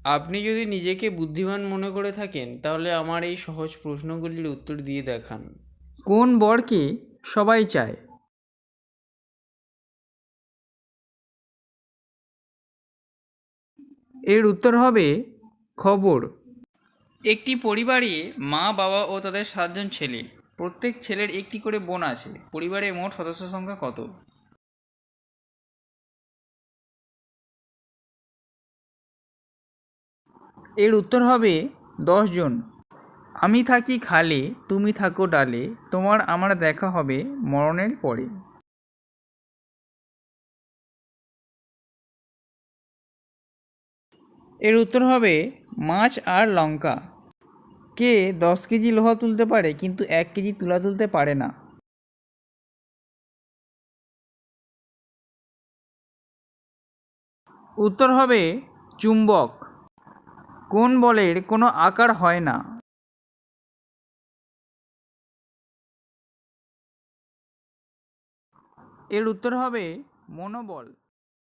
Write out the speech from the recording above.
আপনি যদি নিজেকে বুদ্ধিমান মনে করে থাকেন তাহলে আমার এই সহজ প্রশ্নগুলির উত্তর দিয়ে দেখান। কোন বরকে সবাই চায়? এর উত্তর হবে খবর। একটি পরিবারে মা, বাবা ও তাদের 7জন ছেলে। প্রত্যেক ছেলের একটি করে বোন আছে। পরিবারের মোট সদস্য সংখ্যা কত? এর উত্তর হবে 10 জন। আমি থাকি খালে, তুমি থাকো ডালে, তোমার আমার দেখা হবে মরণের পরে। এর উত্তর হবে মাছ আর লঙ্কা। কে 10 কেজি লোহা তুলতে পারে কিন্তু 1 কেজি তুলা তুলতে পারে না? উত্তর হবে চুম্বক। কোন বলের কোনো আকার হয় না? এর উত্তর হবে মনোবল।